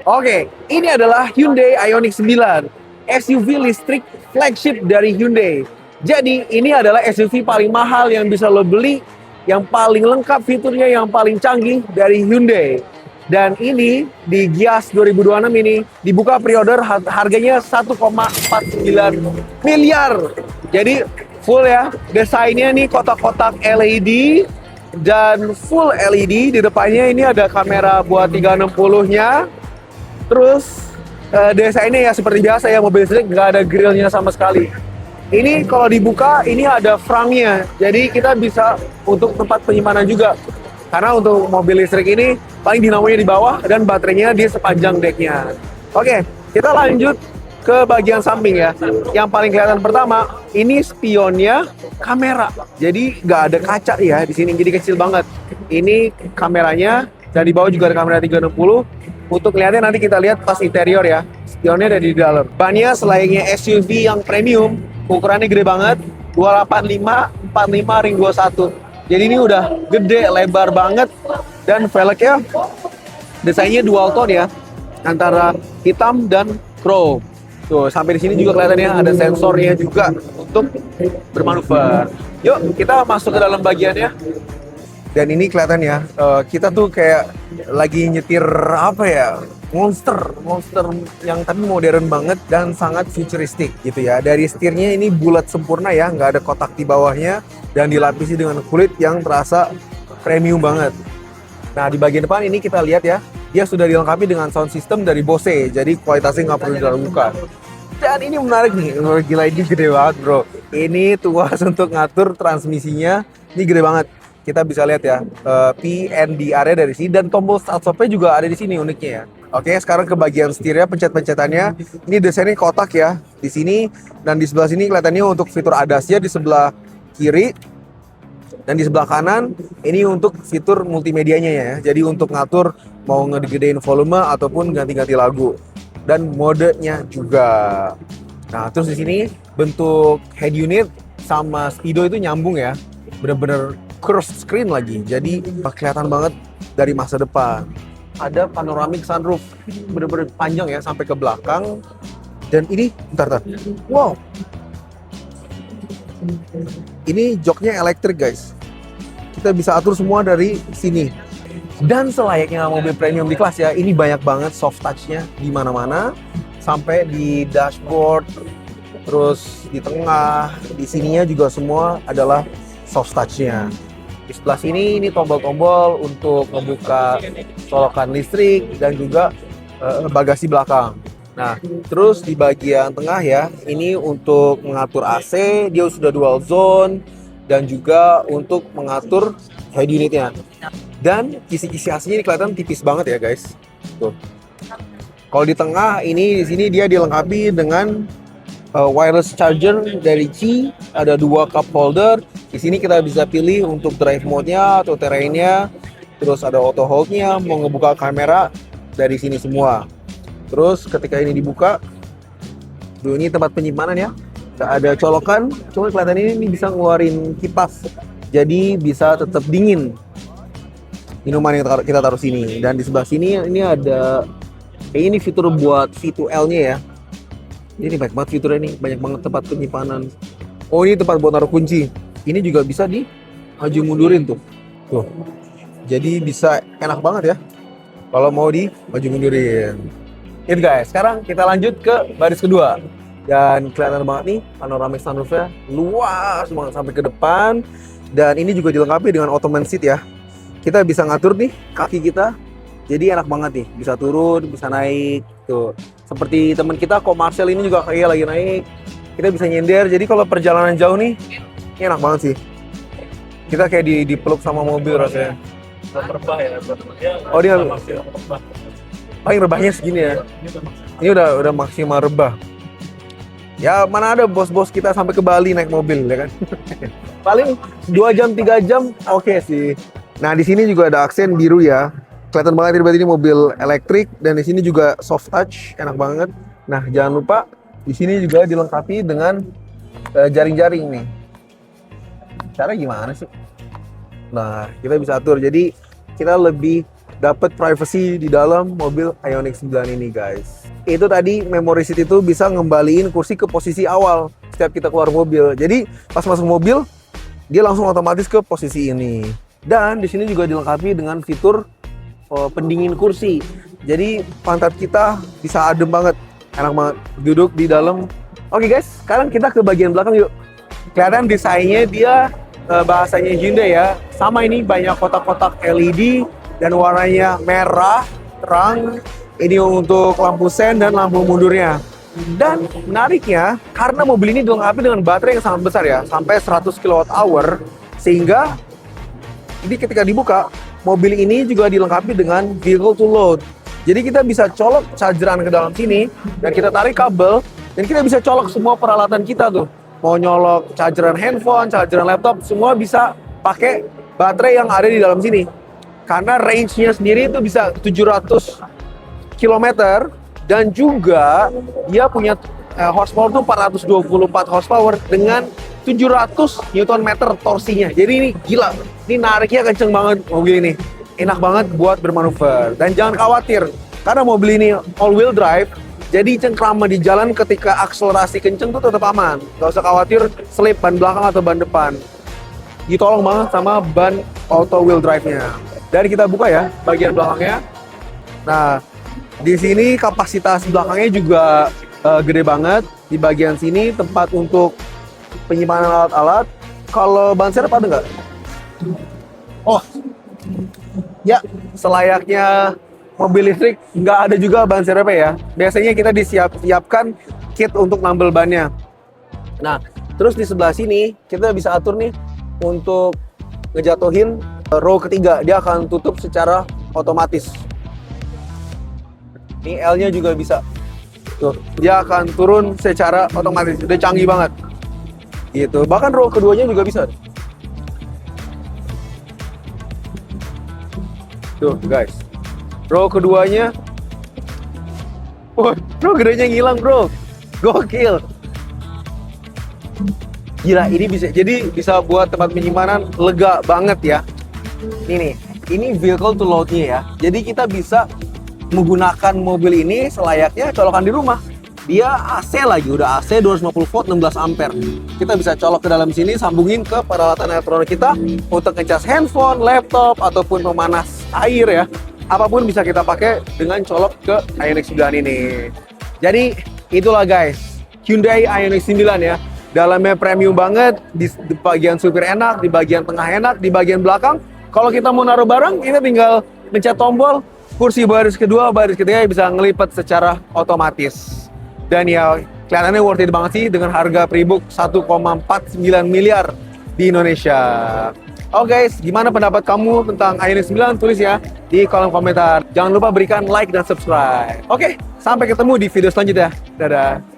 Oke, ini adalah Hyundai Ioniq 9, SUV listrik flagship dari Hyundai. Jadi, ini adalah SUV paling mahal yang bisa lo beli, yang paling lengkap fiturnya, yang paling canggih dari Hyundai. Dan ini di Gias 2026 ini dibuka pre-order harganya 1,49 miliar. Jadi full ya, desainnya nih kotak-kotak LED dan full LED. Di depannya ini ada kamera buat 360-nya. Terus desainnya ya seperti biasa ya, mobil listrik nggak ada grillnya sama sekali. Ini kalau dibuka ini ada frame-nya, jadi kita bisa untuk tempat penyimpanan juga. Karena untuk mobil listrik ini paling dinamonya di bawah dan baterainya di sepanjang decknya. Oke, kita lanjut ke bagian samping ya. Yang paling kelihatan pertama, ini spionnya kamera. Jadi nggak ada kaca ya di sini, jadi kecil banget. Ini kameranya dan di bawah juga ada kamera 360. Untuk lihatnya nanti kita lihat pas interior ya. Spionnya ada di dalam. Bannya selayaknya SUV yang premium, ukurannya gede banget, 285 45 ring 21. Jadi ini udah gede, lebar banget, dan velgnya desainnya dual tone ya, antara hitam dan chrome. Tuh, sampai di sini juga kelihatannya ada sensornya juga untuk bermanuver. Yuk, kita masuk ke dalam bagiannya. Dan ini kelihatan ya, kita tuh kayak lagi nyetir apa ya, monster yang tapi modern banget dan sangat futuristik gitu ya. Dari setirnya ini bulat sempurna ya, nggak ada kotak di bawahnya dan dilapisi dengan kulit yang terasa premium banget. Nah di bagian depan ini kita lihat ya, dia sudah dilengkapi dengan sound system dari Bose, jadi kualitasnya nggak perlu diragukan. Dan ini menarik nih, gila ini gede banget bro. Ini tuas untuk ngatur transmisinya, ini gede banget. Kita bisa lihat ya, PNDR-nya dari sini dan tombol start stop-nya juga ada di sini uniknya ya. Oke, sekarang ke bagian setirnya, pencet-pencetannya. Ini desainnya kotak ya di sini, dan di sebelah sini kelihatannya untuk fitur ADAS-nya di sebelah kiri, dan di sebelah kanan ini untuk fitur multimedianya ya. Jadi untuk ngatur mau ngegedein volume ataupun ganti-ganti lagu, dan modenya juga. Nah, terus di sini bentuk head unit sama speedo itu nyambung ya, bener-bener curved screen lagi, jadi kelihatan banget dari masa depan. Ada panoramic sunroof, bener-bener panjang ya sampai ke belakang. Dan ini, bentar. Wow, ini joknya elektrik guys. Kita bisa atur semua dari sini. Dan selayaknya mobil premium di kelas ya, ini banyak banget soft touch-nya di mana-mana, sampai di dashboard, terus di tengah, di sininya juga semua adalah soft touch-nya. Di sebelah sini ini tombol-tombol untuk membuka colokan listrik dan juga bagasi belakang. Nah, terus di bagian tengah ya, ini untuk mengatur AC, dia sudah dual zone, dan juga untuk mengatur head unitnya. Dan kisi-kisi AC-nya ini kelihatan tipis banget ya guys. Tuh. Kalau di tengah ini di sini dia dilengkapi dengan wireless charger dari Qi, ada 2 cup holder. Di sini kita bisa pilih untuk drive mode-nya atau terrain-nya. Terus ada auto hold-nya, mau ngebuka kamera dari sini semua. Terus ketika ini dibuka, ini tempat penyimpanan ya. Ada colokan, cuma kelihatan ini bisa ngeluarin kipas. Jadi bisa tetap dingin minuman yang kita taruh sini. Dan di sebelah sini ini ada ini fitur buat V2L-nya ya. Ini banyak banget fiturnya nih, banyak banget tempat penyimpanan. Oh, ini tempat buat naruh kunci. Ini juga bisa di maju mundurin tuh. Tuh. Jadi bisa enak banget ya kalau mau di maju mundurin. Ini guys, sekarang kita lanjut ke baris kedua. Dan kelihatan banget nih panoramic sunroof-nya luas banget sampai ke depan. Dan ini juga dilengkapi dengan ottoman seat ya. Kita bisa ngatur nih kaki kita. Jadi enak banget nih, bisa turun, bisa naik tuh. Seperti teman kita kok Marcel ini juga kayak lagi naik. Kita bisa nyender. Jadi kalau perjalanan jauh nih, ini enak banget sih. Kita kayak dipeluk sama mobil rasanya. Rebah ya, Oh dia paling rebahnya segini ya. Ini udah maksimal rebah. Ya mana ada bos-bos kita sampai ke Bali naik mobil ya kan. Paling 2 jam 3 jam oke sih. Nah di sini juga ada aksen biru ya. Kelihatan banget berarti ini mobil elektrik, dan di sini juga soft touch, enak banget. Nah jangan lupa di sini juga dilengkapi dengan jaring-jaring nih. Cara gimana sih? Nah kita bisa atur, jadi kita lebih dapat privacy di dalam mobil Ioniq 9 ini, guys. Itu tadi memory seat itu bisa ngembaliin kursi ke posisi awal setiap kita keluar mobil. Jadi pas masuk mobil dia langsung otomatis ke posisi ini. Dan di sini juga dilengkapi dengan fitur pendingin kursi. Jadi pantat kita bisa adem banget, enak banget duduk di dalam. Oke guys, sekarang kita ke bagian belakang yuk. Kelihatan desainnya dia bahasanya Hyundai ya. Sama ini banyak kotak-kotak LED dan warnanya merah terang. Ini untuk lampu sen dan lampu mundurnya. Dan menariknya, karena mobil ini dilengkapi dengan baterai yang sangat besar ya, sampai 100 kWh, sehingga ini ketika dibuka, mobil ini juga dilengkapi dengan vehicle to load. Jadi kita bisa colok chargeran ke dalam sini, dan kita tarik kabel, dan kita bisa colok semua peralatan kita tuh. Mau nyolok chargeran handphone, chargeran laptop, semua bisa pakai baterai yang ada di dalam sini. Karena range-nya sendiri itu bisa 700 km, dan juga dia punya horsepower tuh 424 horsepower dengan 700 Nm torsinya. Jadi ini gila, ini nariknya kenceng banget mobil ini. Enak banget buat bermanuver. Dan jangan khawatir, karena mobil ini all-wheel drive, jadi cengkrama di jalan ketika akselerasi kenceng tuh tetap aman. Gak usah khawatir selip ban belakang atau ban depan. Ditolong banget sama ban auto-wheel drive-nya. Dan kita buka ya bagian belakangnya. Nah, di sini kapasitas belakangnya juga gede banget. Di bagian sini tempat untuk penyimpanan alat-alat. Kalau ban serep ada nggak? Oh, ya selayaknya mobil listrik nggak ada juga ban serepnya ya. Biasanya kita disiapkan kit untuk nambel bannya. Nah, terus di sebelah sini kita bisa atur nih untuk ngejatuhin row ketiga. Dia akan tutup secara otomatis. Ini L-nya juga bisa. Tuh, dia akan turun secara otomatis. Udah canggih banget. Gitu. Bahkan row keduanya juga bisa. Tuh, guys. Row keduanya. Wah, bro, gedenya ngilang, bro. Gokil. Gila, ini bisa buat tempat penyimpanan lega banget ya. Ini vehicle to load-nya ya. Jadi kita bisa menggunakan mobil ini selayaknya colokan di rumah. Dia AC lagi, udah AC 250 volt 16 ampere. Kita bisa colok ke dalam sini, sambungin ke peralatan elektronik kita untuk ngecas handphone, laptop, ataupun pemanas air ya. Apapun bisa kita pakai dengan colok ke Ioniq 9 ini. Jadi itulah guys, Hyundai Ioniq 9 ya. Dalamnya premium banget, di bagian supir enak, di bagian tengah enak, di bagian belakang. Kalau kita mau naruh barang, kita tinggal pencet tombol, kursi baris kedua, baris ketiga bisa ngelipat secara otomatis. Dan ya kelihatannya worth it banget sih dengan harga pre-book 1,49 miliar di Indonesia. Oke guys, gimana pendapat kamu tentang Ioniq 9? Tulis ya di kolom komentar. Jangan lupa berikan like dan subscribe. Oke, sampai ketemu di video selanjutnya. Dadah.